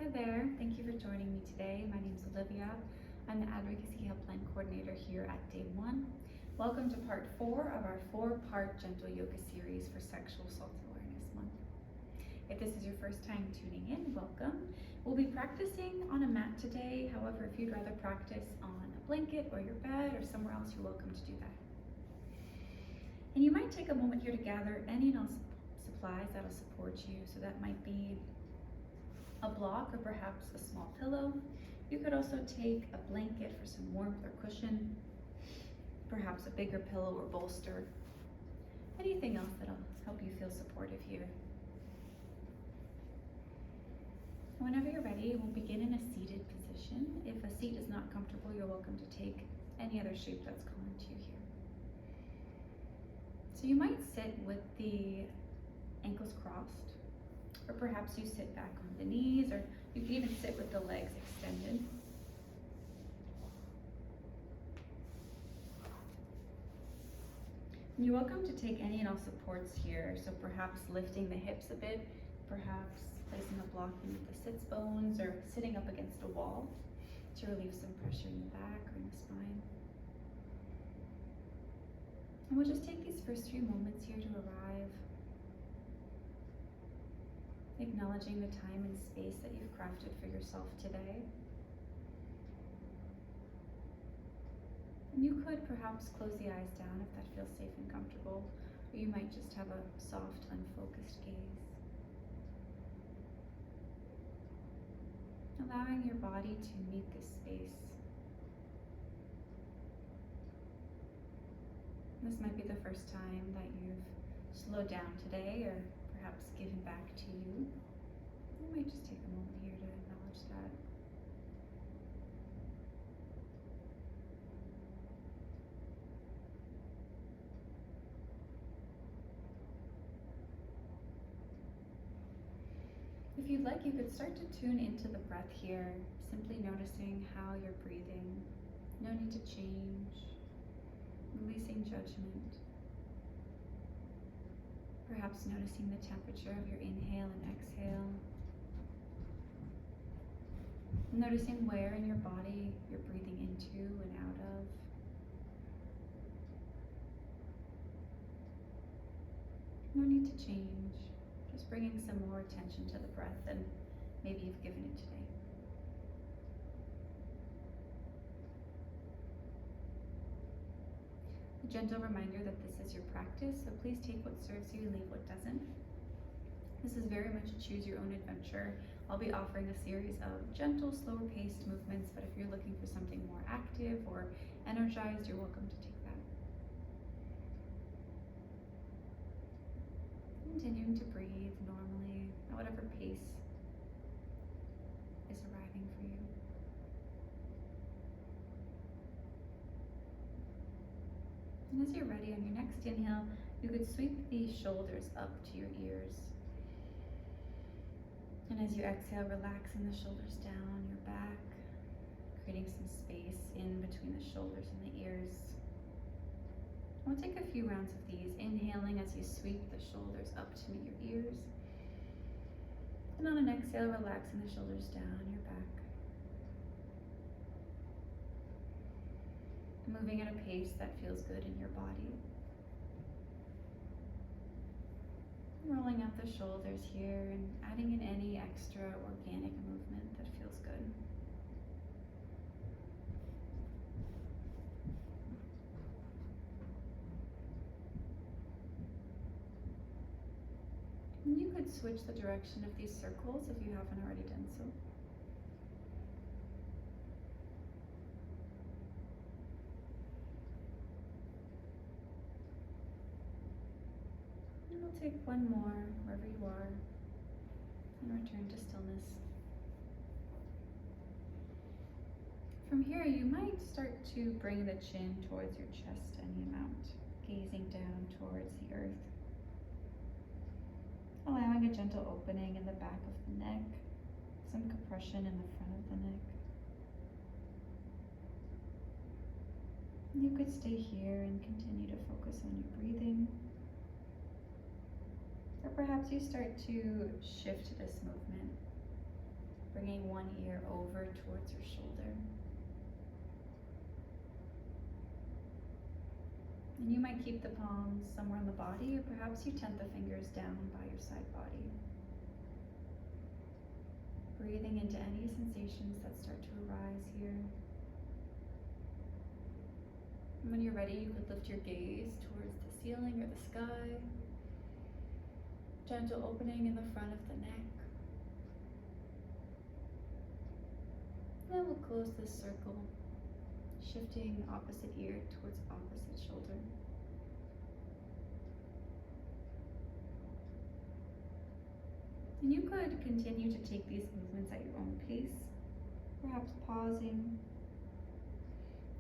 Hi there, thank you for joining me today. My name is Olivia. I'm the Advocacy Helpline Coordinator here at Day 1. Welcome to part 4 of our 4-part Gentle Yoga series for Sexual Assault Awareness Month. If this is your first time tuning in, welcome. We'll be practicing on a mat today. However, if you'd rather practice on a blanket or your bed or somewhere else, you're welcome to do that. And you might take a moment here to gather any and all supplies that'll support you. So that might be a block or perhaps a small pillow. You could also take a blanket for some warmth or cushion, perhaps a bigger pillow or bolster, anything else that'll help you feel supportive here. Whenever you're ready, we'll begin in a seated position. If a seat is not comfortable, you're welcome to take any other shape that's common to you here. So you might sit with the ankles crossed, or perhaps you sit back on the knees, or you can even sit with the legs extended. And you're welcome to take any and all supports here, so perhaps lifting the hips a bit, perhaps placing a block beneath the sits bones, or sitting up against a wall to relieve some pressure in the back or in the spine. And we'll just take these first few moments here to arrive, acknowledging the time and space that you've crafted for yourself today. And you could perhaps close the eyes down if that feels safe and comfortable, or you might just have a soft, unfocused gaze. Allowing your body to meet this space. This might be the first time that you've slowed down today, or perhaps given back to you. You might just take a moment here to acknowledge that. If you'd like, you could start to tune into the breath here, simply noticing how you're breathing. No need to change, releasing judgment. Perhaps noticing the temperature of your inhale and exhale. Noticing where in your body you're breathing into and out of. No need to change, just bringing some more attention to the breath than maybe you've given it today. A gentle reminder that this is your practice, so please take what serves you and leave what doesn't. This is very much a choose your own adventure. I'll be offering a series of gentle, slower paced movements, but if you're looking for something more active or energized, you're welcome to take that. Continuing to breathe normally at whatever pace is arriving for you. And as you're ready, on your next inhale, you could sweep the shoulders up to your ears. And as you exhale, relaxing the shoulders down your back, creating some space in between the shoulders and the ears. We'll take a few rounds of these, inhaling as you sweep the shoulders up to meet your ears. And on an exhale, relaxing the shoulders down your back. Moving at a pace that feels good in your body. Rolling out the shoulders here and adding in any extra organic movement that feels good. And you could switch the direction of these circles if you haven't already done so. And we'll take one more wherever you are and return to stillness. From here, you might start to bring the chin towards your chest any amount, gazing down towards the earth. Allowing a gentle opening in the back of the neck, some compression in the front of the neck. You could stay here and continue to focus on your breathing. Or perhaps you start to shift this movement bringing one ear over towards your shoulder. And you might keep the palms somewhere on the body, or perhaps you tent the fingers down by your side body. Breathing into any sensations that start to arise here. And when you're ready, you could lift your gaze towards the ceiling or the sky. Gentle opening in the front of the neck. Then we'll close this circle, shifting opposite ear towards opposite shoulder. And you could continue to take these movements at your own pace, perhaps pausing.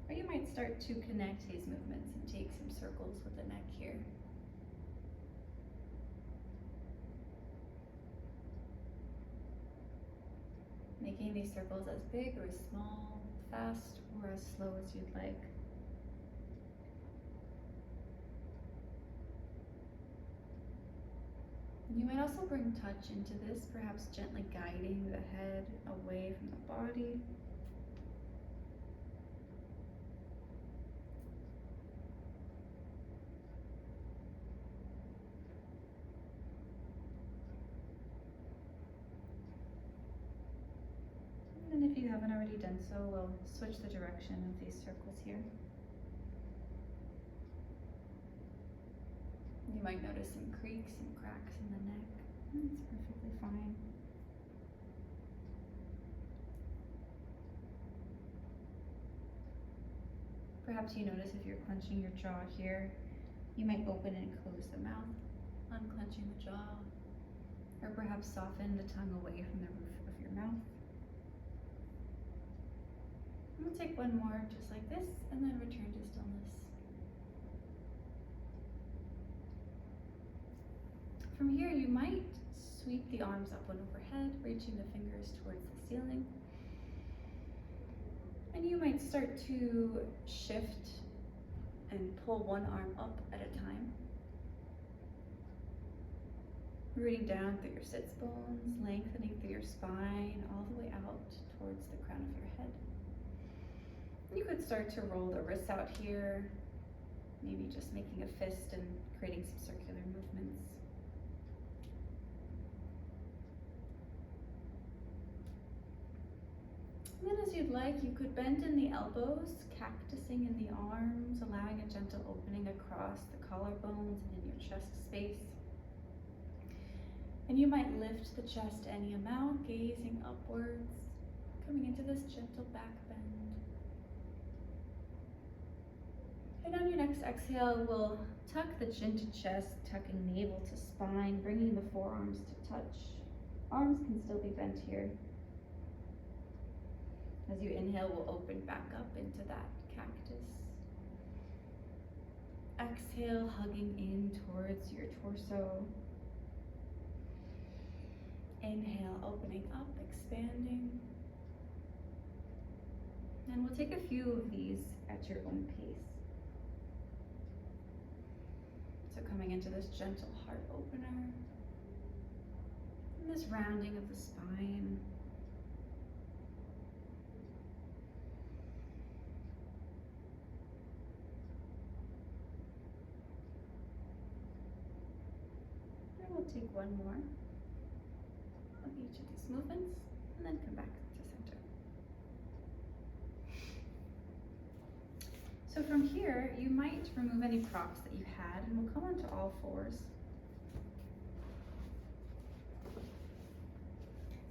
Or you might start to connect these movements and take some circles with the neck here. Making these circles as big or as small, fast or as slow as you'd like. You might also bring touch into this, perhaps gently guiding the head away from the body. And if you haven't already done so, we'll switch the direction of these circles here. You might notice some creaks and cracks in the neck. That's perfectly fine. Perhaps you notice if you're clenching your jaw here, you might open and close the mouth, unclenching the jaw, or perhaps soften the tongue away from the roof of your mouth. And we'll take one more just like this, and then return to stillness. From here, you might sweep the arms up and overhead, reaching the fingers towards the ceiling. And you might start to shift and pull one arm up at a time. Rooting down through your sits bones, lengthening through your spine, all the way out towards the crown of your head. You could start to roll the wrists out here, maybe just making a fist and creating some circular movements. And then as you'd like, you could bend in the elbows, cactusing in the arms, allowing a gentle opening across the collarbones and in your chest space. And you might lift the chest any amount, gazing upwards, coming into this gentle back bend. And on your next exhale, we'll tuck the chin to chest, tucking navel to spine, bringing the forearms to touch. Arms can still be bent here. As you inhale, we'll open back up into that cactus. Exhale, hugging in towards your torso. Inhale, opening up, expanding. And we'll take a few of these at your own pace. So coming into this gentle heart opener, and this rounding of the spine. And we'll take one more of each of these movements, and then come back to center. So from here, you might remove any props that you had, and we'll come onto all fours.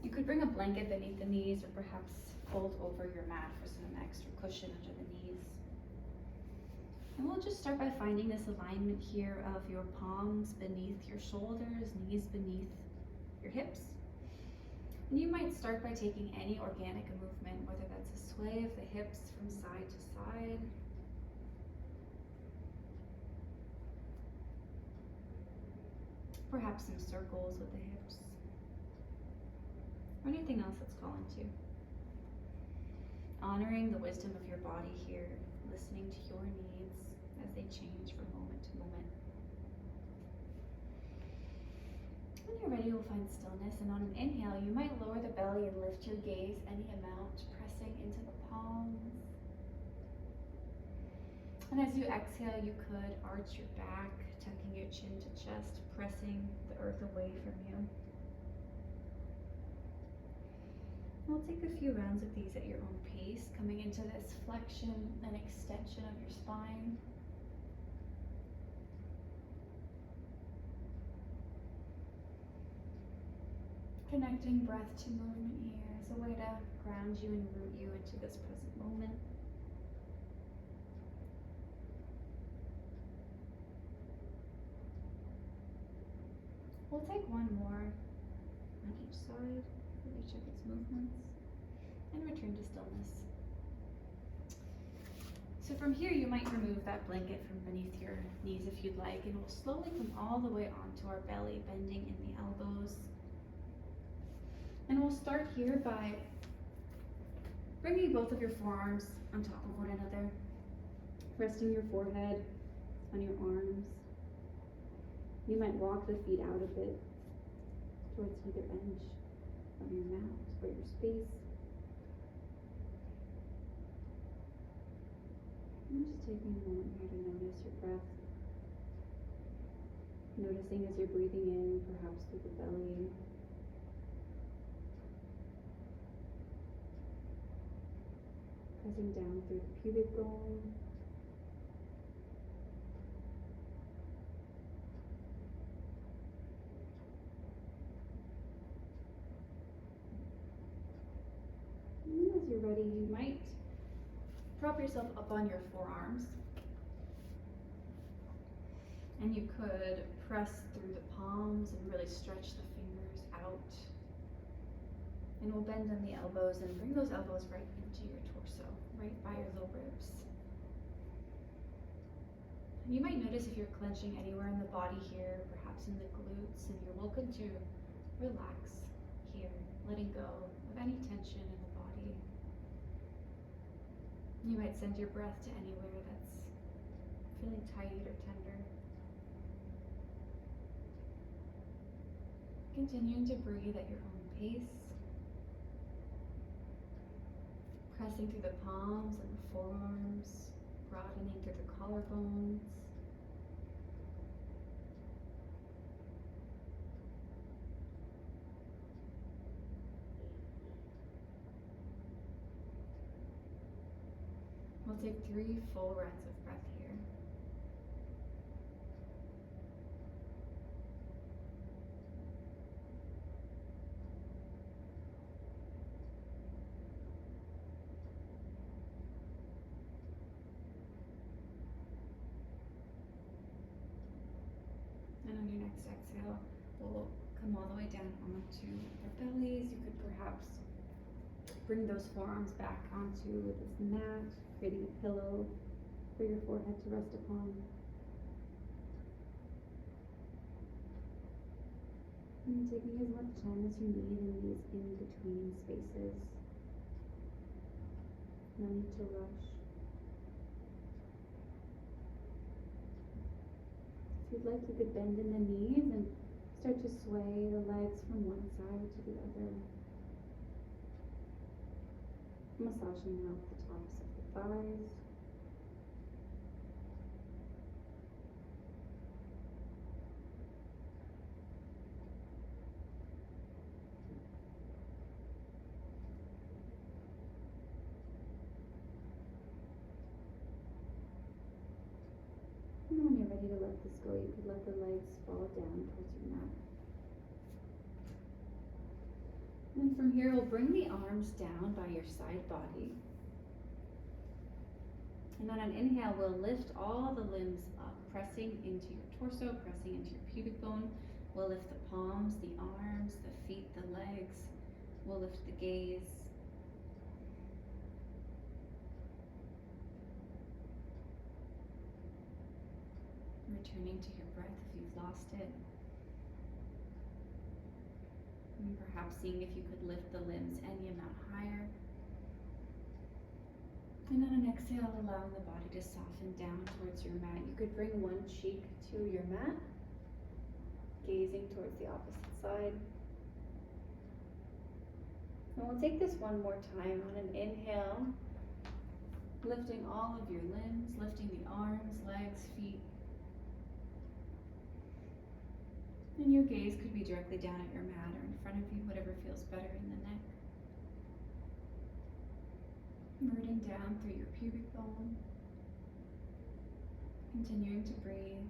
You could bring a blanket beneath the knees, or perhaps fold over your mat for some extra cushion under the knees. And we'll just start by finding this alignment here of your palms beneath your shoulders, knees beneath your hips. And you might start by taking any organic movement, whether that's a sway of the hips from side to side, perhaps some circles with the hips, or anything else that's calling to you. Honoring the wisdom of your body here, listening to your needs as they change from moment to moment. When you're ready, you'll find stillness, and on an inhale, you might lower the belly and lift your gaze any amount, pressing into the palms. And as you exhale, you could arch your back, tucking your chin to chest, pressing the earth away from you. We'll take a few rounds of these at your own pace, coming into this flexion and extension of your spine. Connecting breath to movement here as a way to ground you and root you into this present moment. We'll take one more on each side, for each of its movements, and return to stillness. So from here, you might remove that blanket from beneath your knees if you'd like, and we'll slowly come all the way onto our belly, bending in the elbows. And we'll start here by bringing both of your forearms on top of one another, resting your forehead on your arms. You might walk the feet out a bit towards either edge of your mat or your space. And just taking a moment here to notice your breath. Noticing as you're breathing in, perhaps through the belly. Pressing down through the pubic bone. And as you're ready, you might prop yourself up on your forearms. And you could press through the palms and really stretch the fingers out. And we'll bend on the elbows and bring those elbows right into your torso, right by your low ribs. And you might notice if you're clenching anywhere in the body here, perhaps in the glutes, and you're welcome to relax here, letting go of any tension in the body. You might send your breath to anywhere that's feeling tight or tender. Continuing to breathe at your own pace. Pressing through the palms and the forearms, broadening through the collarbones. We'll take 3 full rounds of breath here. And on your next exhale, we'll come all the way down onto our bellies. You could perhaps bring those forearms back onto this mat, creating a pillow for your forehead to rest upon. And taking as much time as you need in these in-between spaces. No need to rush. If you'd like, you could bend in the knees and start to sway the legs from one side to the other. Massaging out the tops of the thighs. And when you're ready to let this go, you could let the legs fall down towards your mat. And from here, we'll bring the arms down by your side body. And on an inhale, we'll lift all the limbs up, pressing into your torso, pressing into your pubic bone. We'll lift the palms, the arms, the feet, the legs. We'll lift the gaze. Returning to your breath if you've lost it. And perhaps seeing if you could lift the limbs any amount higher. And on an exhale, allowing the body to soften down towards your mat. You could bring one cheek to your mat. gazing towards the opposite side. And we'll take this one more time on an inhale, lifting all of your limbs, lifting the arms, legs, feet. And your gaze could be directly down at your mat or in front of you, whatever feels better in the neck. Rooting down through your pubic bone. Continuing to breathe.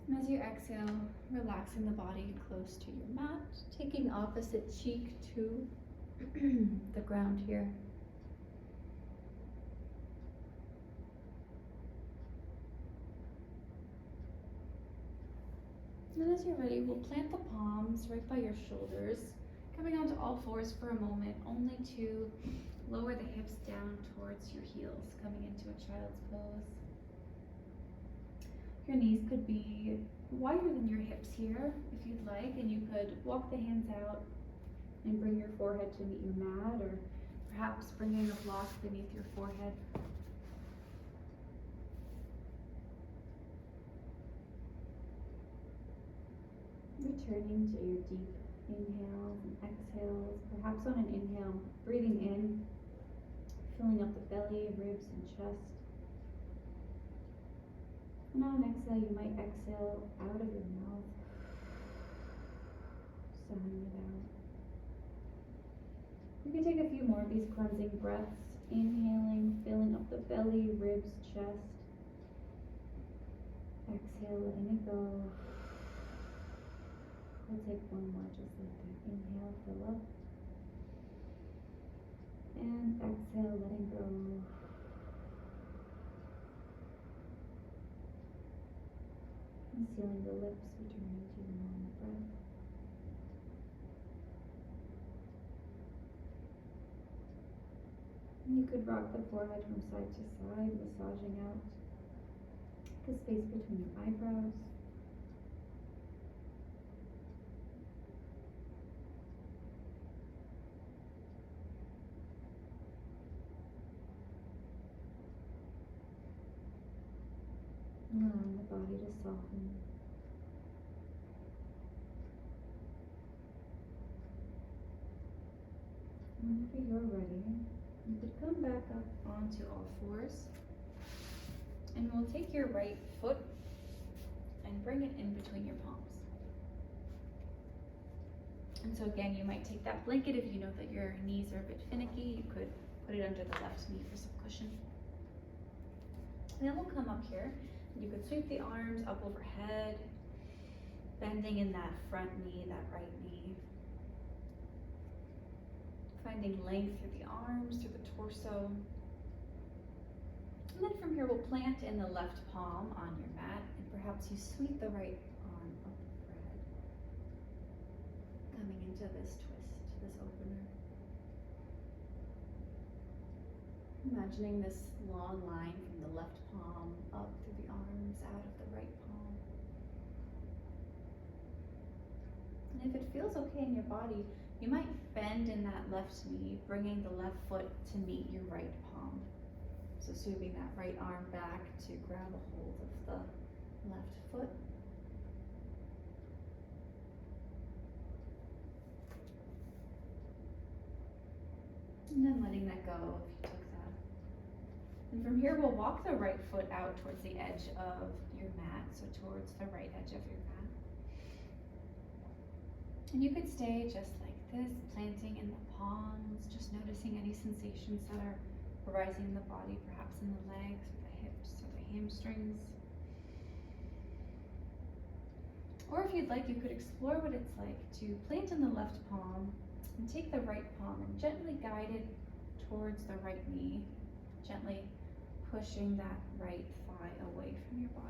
And as you exhale, relaxing the body close to your mat, taking opposite cheek to the ground here. And as you're ready, we'll plant the palms right by your shoulders, coming onto all fours for a moment, only to lower the hips down towards your heels, coming into a child's pose. Your knees could be wider than your hips here, if you'd like, and you could walk the hands out and bring your forehead to meet your mat, or perhaps bringing a block beneath your forehead. Returning to your deep inhales and exhales, perhaps on an inhale, breathing in, filling up the belly, ribs, and chest. And on an exhale, you might exhale out of your mouth, sighing it out. You can take a few more of these cleansing breaths, inhaling, filling up the belly, ribs, chest. Exhale, letting it go. We'll take one more just like that. Inhale, fill up. And exhale, letting go. And sealing the lips, returning to your normal breath. And you could rock the forehead from side to side, massaging out the space between your eyebrows. Allowing the body to soften. Whenever you're ready, you could come back up onto all fours, and we'll take your right foot and bring it in between your palms. And so again, you might take that blanket if you know that your knees are a bit finicky. You could put it under the left knee for some cushion. And then we'll come up here. You could sweep the arms up overhead, bending in that front knee, that right knee. Finding length through the arms, through the torso. And then from here, we'll plant in the left palm on your mat, and perhaps you sweep the right arm up overhead, coming into this twist, this opener. Imagining this long line from the left palm up through the arms, out of the right palm. And if it feels okay in your body, you might bend in that left knee, bringing the left foot to meet your right palm. So sweeping that right arm back to grab a hold of the left foot. And then letting that go if you took that. And from here, we'll walk the right foot out towards the edge of your mat, so towards the right edge of your mat. And you could stay just like this, planting in the palms, just noticing any sensations that are arising in the body, perhaps in the legs or the hips or the hamstrings. Or if you'd like, you could explore what it's like to plant in the left palm and take the right palm and gently guide it towards the right knee, gently pushing that right thigh away from your body.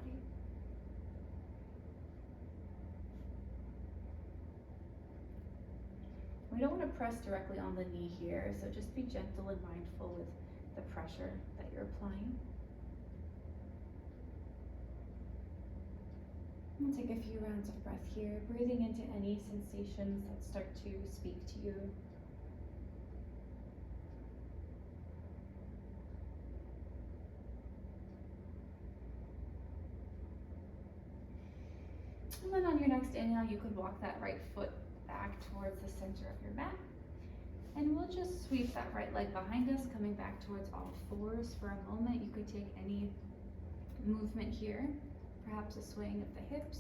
We don't want to press directly on the knee here, so just be gentle and mindful with the pressure that you're applying. We'll take a few rounds of breath here, breathing into any sensations that start to speak to you. And then on your next inhale, you could walk that right foot back towards the center of your mat. And we'll just sweep that right leg behind us, coming back towards all fours for a moment. You could take any movement here, perhaps a swaying of the hips.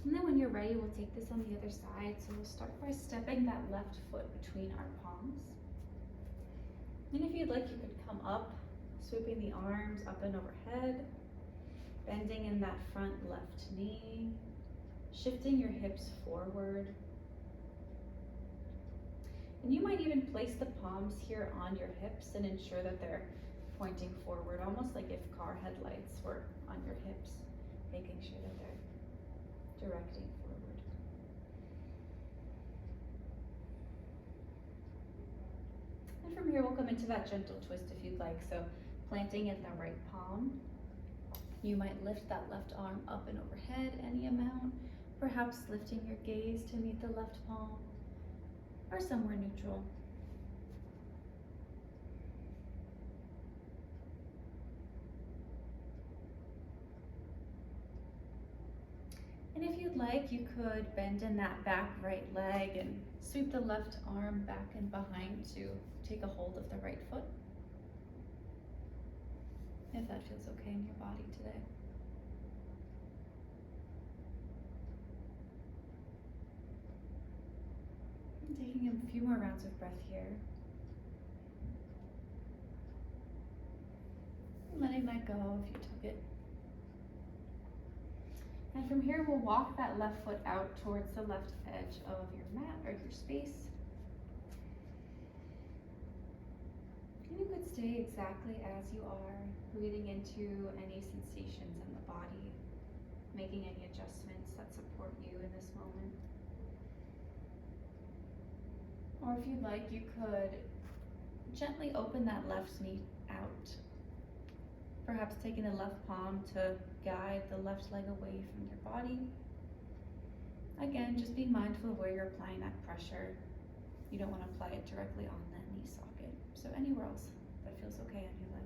And then when you're ready, we'll take this on the other side. So we'll start by stepping that left foot between our palms. And if you'd like, you could come up, sweeping the arms up and overhead, bending in that front left knee, shifting your hips forward. And you might even place the palms here on your hips and ensure that they're pointing forward, almost like if car headlights were on your hips, making sure that they're directing forward. And from here, we'll come into that gentle twist if you'd like. So planting in the right palm, you might lift that left arm up and overhead any amount, perhaps lifting your gaze to meet the left palm or somewhere neutral. And if you'd like, you could bend in that back right leg and sweep the left arm back and behind to take a hold of the right foot, if that feels okay in your body today. And taking a few more rounds of breath here. And letting that go if you took it. And from here, we'll walk that left foot out towards the left edge of your mat or your space. And you could stay exactly as you are, breathing into any sensations in the body, making any adjustments that support you in this moment. Or if you'd like, you could gently open that left knee out. Perhaps taking the left palm to guide the left leg away from your body. Again, just being mindful of where you're applying that pressure. You don't want to apply it directly on that knee socket. So anywhere else that feels okay on your leg.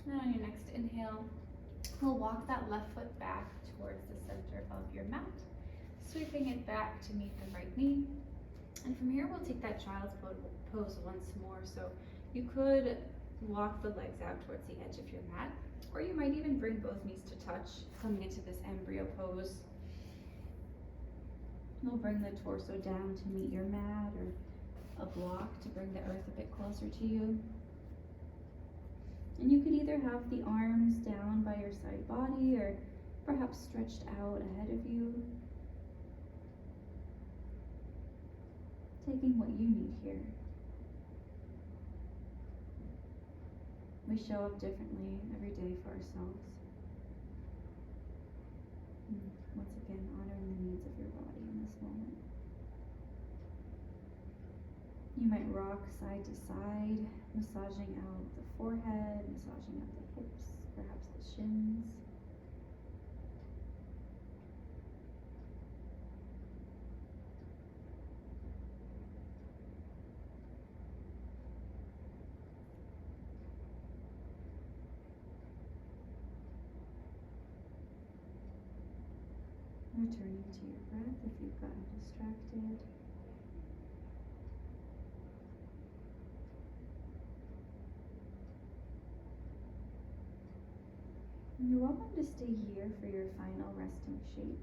And on your next inhale, we'll walk that left foot back towards the center of your mat, sweeping it back to meet the right knee. And from here, we'll take that child's pose once more. So you could walk the legs out towards the edge of your mat, or you might even bring both knees to touch, coming into this embryo pose. We'll bring the torso down to meet your mat, or a block to bring the earth a bit closer to you. And you could either have the arms down by your side body or perhaps stretched out ahead of you. Taking what you need here. We show up differently every day for ourselves. And once again, honoring the needs of your body in this moment. You might rock side to side, massaging out the forehead, massaging out the hips, perhaps the shins. Returning to your breath if you've gotten distracted. And you're welcome to stay here for your final resting shape.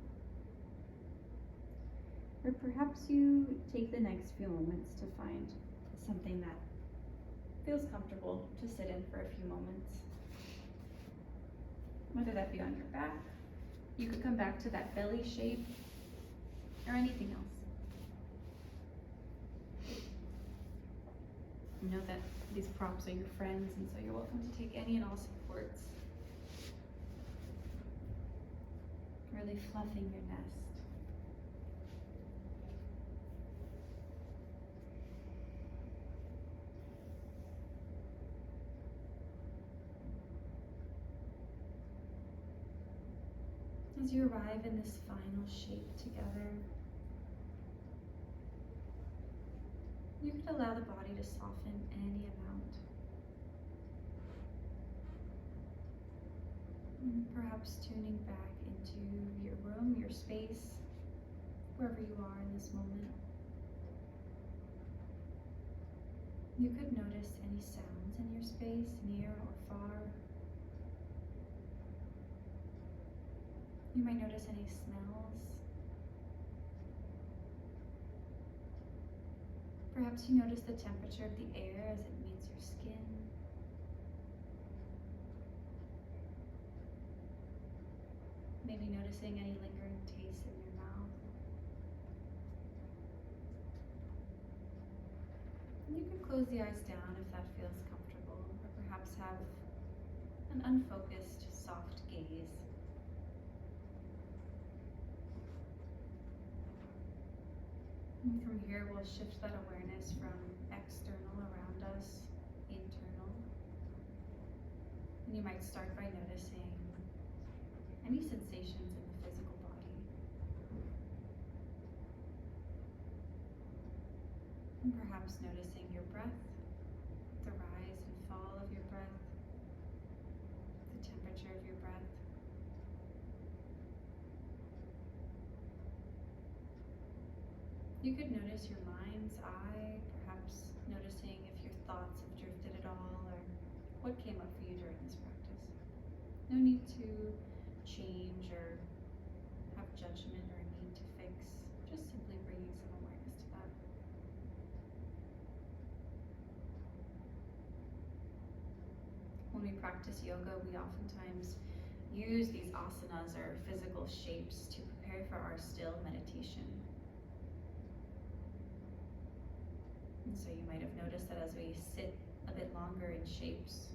Or perhaps you take the next few moments to find something that feels comfortable to sit in for a few moments. Whether that be on your back, you could come back to that belly shape, or anything else. You know that these props are your friends, and so you're welcome to take any and all supports. Really fluffing your nest. As you arrive in this final shape together, you could allow the body to soften any amount. Perhaps tuning back into your room, your space, wherever you are in this moment. You could notice any sounds in your space, near or far. You might notice any smells. Perhaps you notice the temperature of the air as it meets your skin. Maybe noticing any lingering taste in your mouth. You could close the eyes down if that feels comfortable, or perhaps have an unfocused, soft gaze. And from here, we'll shift that awareness from external around us, internal. And you might start by noticing any sensations in the physical body. And perhaps noticing your breath, the rise and fall of your breath, the temperature of your breath. You could notice your mind's eye, perhaps noticing if your thoughts have drifted at all or what came up for you during this practice. No need to change or have judgment or a need to fix, just simply bringing some awareness to that. When we practice yoga, we oftentimes use these asanas or physical shapes to prepare for our still meditation. And so you might have noticed that as we sit a bit longer in shapes,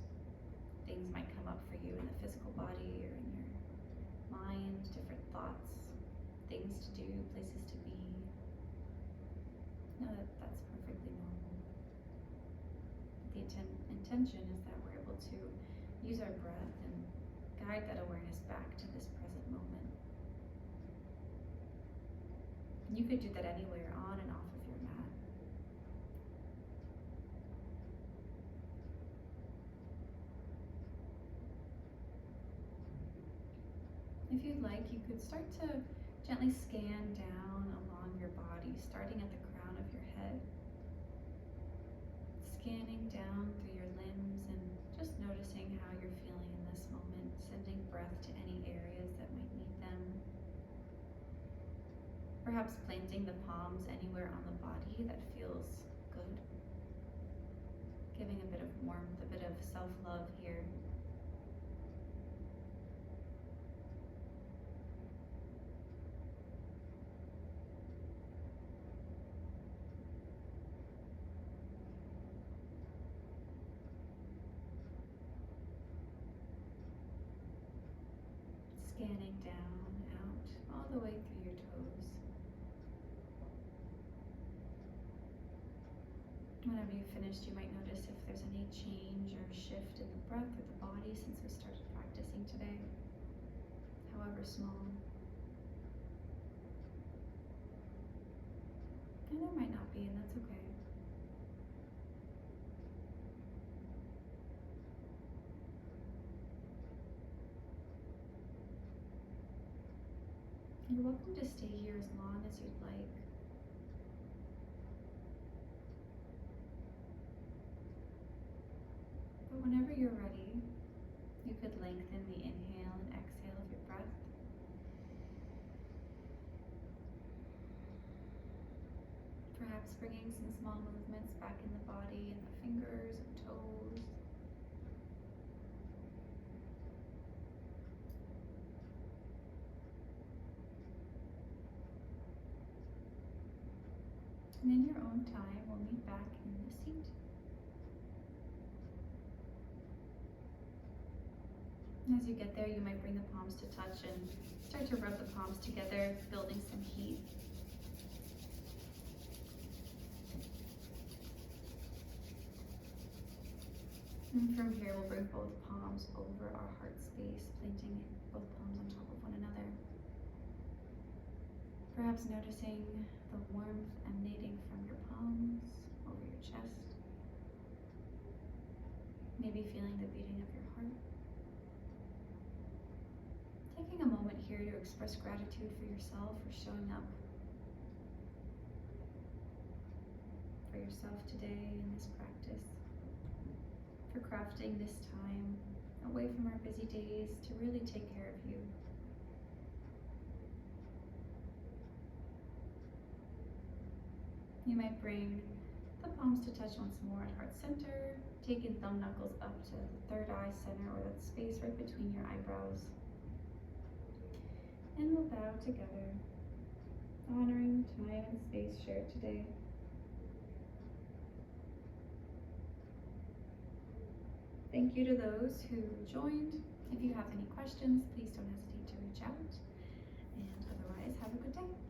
things might come up for you in the physical body or in your mind, different thoughts, things to do, places to be. Know that that's perfectly normal. The intention is that we're able to use our breath and guide that awareness back to this present moment. And you could do that anywhere, on and off of your mat. If you'd like, you could start to gently scan down along your body, starting at the crown of your head, scanning down through your limbs and just noticing how you're feeling in this moment, sending breath to any areas that might need them. Perhaps planting the palms anywhere on the body that feels good, giving a bit of warmth, a bit of self-love here. Scanning down, out, all the way through your toes. Whenever you've finished, you might notice if there's any change or shift in the breath or the body since we started practicing today, however small. And there might not be, and that's okay. You're welcome to stay here as long as you'd like. But whenever you're ready, you could lengthen the inhale and exhale of your breath. Perhaps bringing some small movements back in the body and the fingers and toes. And in your own time, we'll meet back in the seat. And as you get there, you might bring the palms to touch and start to rub the palms together, building some heat. And from here, we'll bring both palms over our heart space, planting both palms on top of one another. Perhaps noticing the warmth emanating from your palms over your chest. Maybe feeling the beating of your heart. Taking a moment here to express gratitude for yourself for showing up for yourself today in this practice, for crafting this time away from our busy days to really take care of you. You might bring the palms to touch once more at heart center, taking thumb knuckles up to the third eye center, or that space right between your eyebrows. And we'll bow together, honoring time and space shared today. Thank you to those who joined. If you have any questions, please don't hesitate to reach out. And otherwise, have a good day.